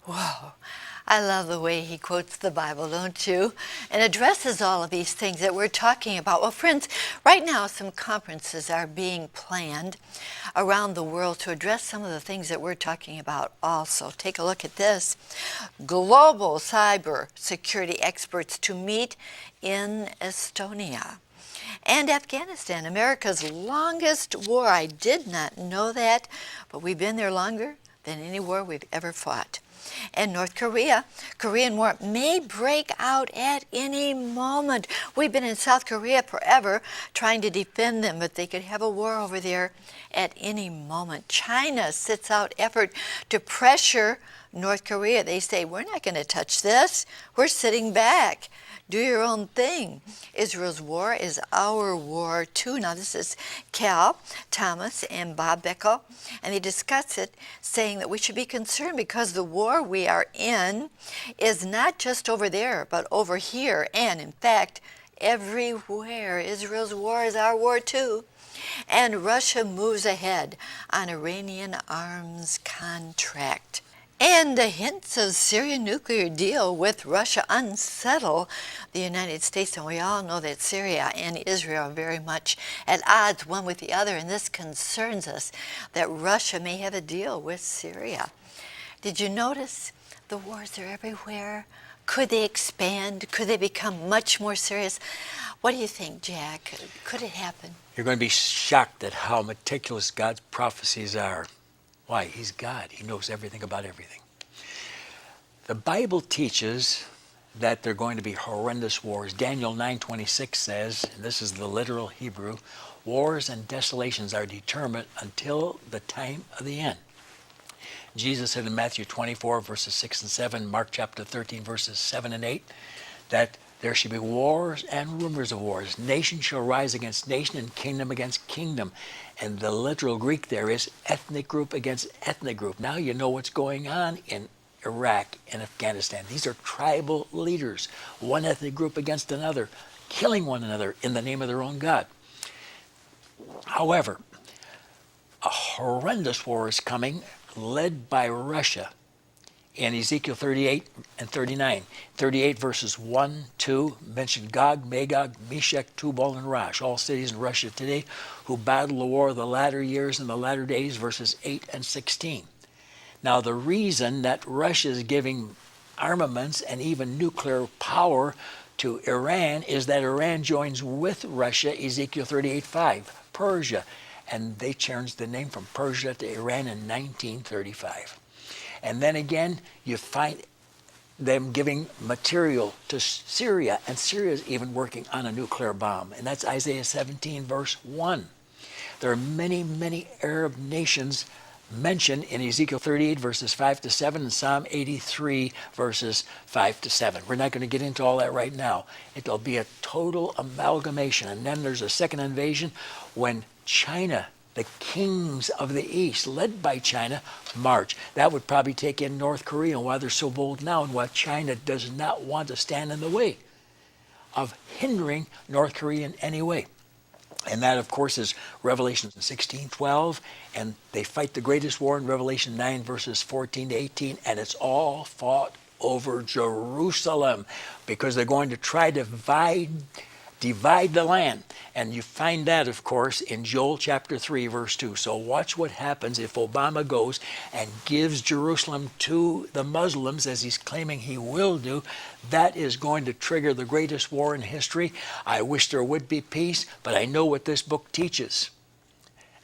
Whoa. I love the way he quotes the Bible, don't you? And addresses all of these things that we're talking about. Well, friends, right now some conferences are being planned around the world to address some of the things that we're talking about also. Take a look at this. Global cyber security experts to meet in Estonia. And Afghanistan, America's longest war. I did not know that, but we've been there longer than any war we've ever fought. And North Korea, Korean War may break out at any moment. We've been in South Korea forever trying to defend them, but they could have a war over there at any moment. China sits out effort to pressure North Korea. They say, we're not going to touch this. We're sitting back. Do your own thing. Israel's war is our war too. Now this is Cal Thomas and Bob Beckel, and they discuss it, saying that we should be concerned because the war we are in is not just over there, but over here, and in fact, everywhere. Israel's war is our war too. And Russia moves ahead on Iranian arms contract. And the hints of Syrian nuclear deal with Russia unsettle the United States. And we all know that Syria and Israel are very much at odds one with the other. And this concerns us that Russia may have a deal with Syria. Did you notice the wars are everywhere? Could they expand? Could they become much more serious? What do you think, Jack? Could it happen? You're going to be shocked at how meticulous God's prophecies are. Why? He's God. He knows everything about everything. The Bible teaches that there are going to be horrendous wars. Daniel 9:26 says, and this is the literal Hebrew, wars and desolations are determined until the time of the end. Jesus said in Matthew 24, verses 6 and 7, Mark chapter 13, verses 7 and 8, that there shall be wars and rumors of wars. Nation shall rise against nation and kingdom against kingdom. And the literal Greek there is ethnic group against ethnic group. Now you know what's going on in Iraq and Afghanistan. These are tribal leaders, one ethnic group against another, killing one another in the name of their own God. However, a horrendous war is coming, led by Russia. In Ezekiel 38 and 39, 38 verses 1, 2, mention Gog, Magog, Meshech, Tubal, and Rosh, all cities in Russia today who battle the war of the latter years and the latter days, verses 8 and 16. Now the reason that Russia is giving armaments and even nuclear power to Iran is that Iran joins with Russia, Ezekiel 38:5, Persia, and they changed the name from Persia to Iran in 1935. And then again, you find them giving material to Syria, and Syria is even working on a nuclear bomb, and that's Isaiah 17, verse 1. There are many, many Arab nations mentioned in Ezekiel 38, verses 5 to 7, and Psalm 83, verses 5 to 7. We're not going to get into all that right now. It'll be a total amalgamation. And then there's a second invasion when China, the kings of the East, led by China, march. That would probably take in North Korea, and why they're so bold now, and why China does not want to stand in the way of hindering North Korea in any way. And that, of course, is Revelation 16:12, and they fight the greatest war in Revelation 9, verses 14 to 18, and it's all fought over Jerusalem because they're going to try to divide the land. And you find that, of course, in Joel chapter 3, verse 2. So watch what happens if Obama goes and gives Jerusalem to the Muslims, as he's claiming he will do. That is going to trigger the greatest war in history. I wish there would be peace, but I know what this book teaches.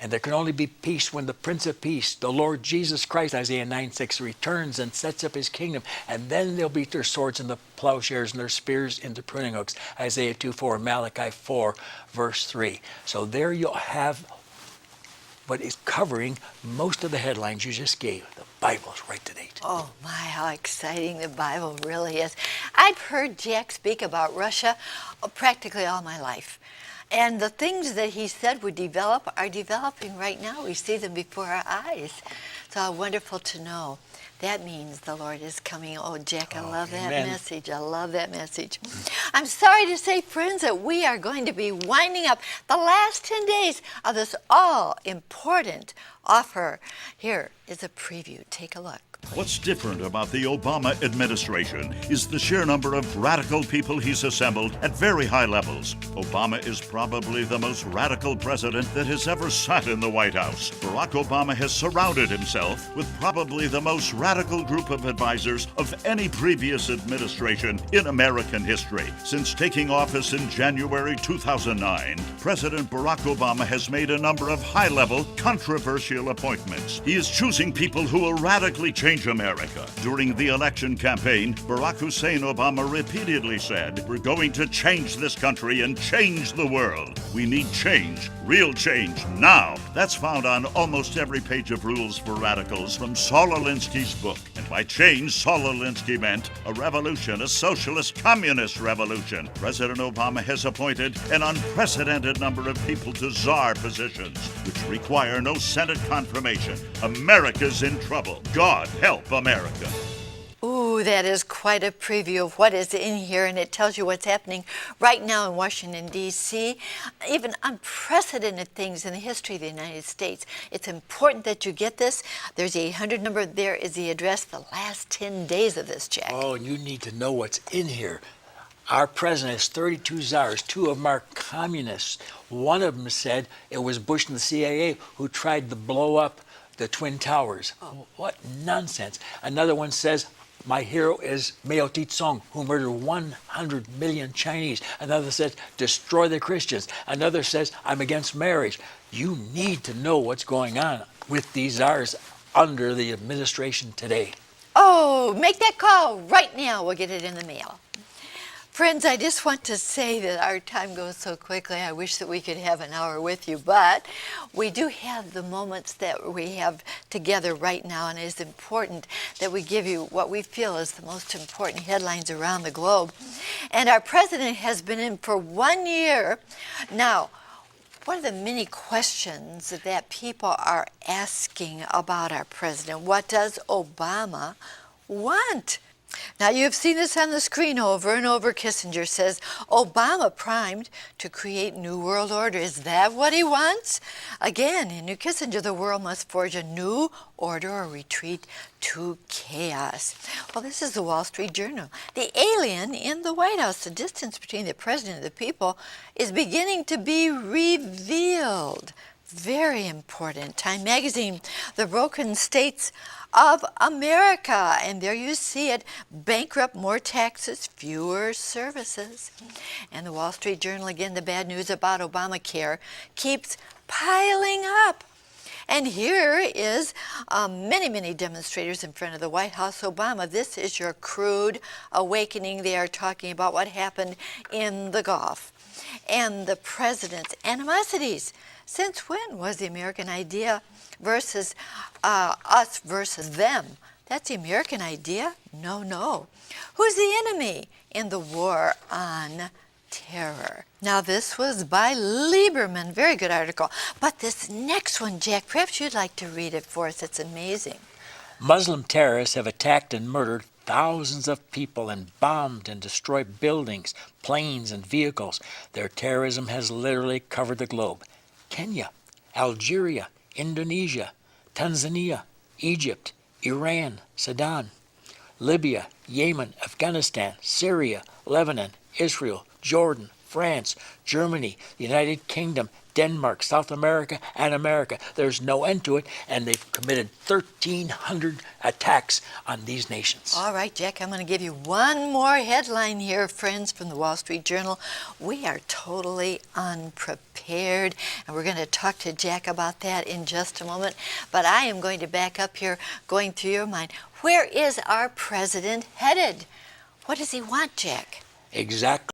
And there can only be peace when the Prince of Peace, the Lord Jesus Christ, Isaiah 9:6, returns and sets up his kingdom. And then they'll beat their swords into plowshares and their spears into pruning hooks. Isaiah 2:4, Malachi 4, verse 3. So there you'll have what is covering most of the headlines you just gave. The Bible's right to date. Oh my, how exciting the Bible really is. I've heard Jack speak about Russia practically all my life. And the things that he said would develop are developing right now. We see them before our eyes. So how wonderful to know. That means the Lord is coming. Oh, Jack, I love that message. I love that message. I'm sorry to say, friends, that we are going to be winding up the last 10 days of this all-important offer. Here is a preview. Take a look. What's different about the Obama administration is the sheer number of radical people he's assembled at very high levels. Obama is probably the most radical president that has ever sat in the White House. Barack Obama has surrounded himself with probably the most radical group of advisors of any previous administration in American history. Since taking office in January 2009, President Barack Obama has made a number of high-level, controversial appointments. He is choosing people who will radically change America. During the election campaign, Barack Hussein Obama repeatedly said, "We're going to change this country and change the world. We need change, real change, now." That's found on almost every page of Rules for Radicals from Saul Alinsky's book. And by change, Saul Alinsky meant a revolution, a socialist communist revolution. President Obama has appointed an unprecedented number of people to czar positions, which require no Senate confirmation. America's in trouble. God help America. Ooh, that is quite a preview of what is in here, and it tells you what's happening right now in Washington, D.C., even unprecedented things in the history of the United States. It's important that you get this. There's the 800 number. There is the address, the last 10 days of this, Jack. Oh, and you need to know what's in here. Our president has 32 czars. 2 of them are communists. One of them said it was Bush and the CIA who tried to blow up the Twin Towers. Oh, what nonsense. Another one says, my hero is Mao Zedong, who murdered 100 million Chinese. Another says, destroy the Christians. Another says, I'm against marriage. You need to know what's going on with these czars under the administration today. Oh, make that call right now. We'll get it in the mail. Friends, I just want to say that our time goes so quickly. I wish that we could have an hour with you, but we do have the moments that we have together right now, and it is important that we give you what we feel is the most important headlines around the globe. And our president has been in for 1 year. Now, one of the many questions that people are asking about our president, what does Obama want? Now, you've seen this on the screen over and over. Kissinger says, Obama primed to create New World Order. Is that what he wants? Again, in New Kissinger, the world must forge a new order or retreat to chaos. Well, this is the Wall Street Journal. The alien in the White House, the distance between the president and the people, is beginning to be revealed. Very important. Time Magazine, the broken states of America. And there you see it. Bankrupt, more taxes, fewer services. And the Wall Street Journal, again, the bad news about Obamacare keeps piling up. And here is many demonstrators in front of the White House. Obama, this is your crude awakening. They are talking about what happened in the Gulf and the president's animosities. Since when was the American idea versus us versus them? That's the American idea? No. Who's the enemy in the war on terror? Now, this was by Lieberman. Very good article. But this next one, Jack, perhaps you'd like to read it for us. It's amazing. Muslim terrorists have attacked and murdered thousands of people and bombed and destroyed buildings, planes, and vehicles. Their terrorism has literally covered the globe. Kenya, Algeria, Indonesia, Tanzania, Egypt, Iran, Sudan, Libya, Yemen, Afghanistan, Syria, Lebanon, Israel, Jordan, France, Germany, the United Kingdom, Denmark, South America, and America. There's no end to it, and they've committed 1,300 attacks on these nations. All right, Jack, I'm going to give you one more headline here, friends, from the Wall Street Journal. We are totally unprepared, and we're going to talk to Jack about that in just a moment. But I am going to back up here, going through your mind. Where is our president headed? What does he want, Jack? Exactly.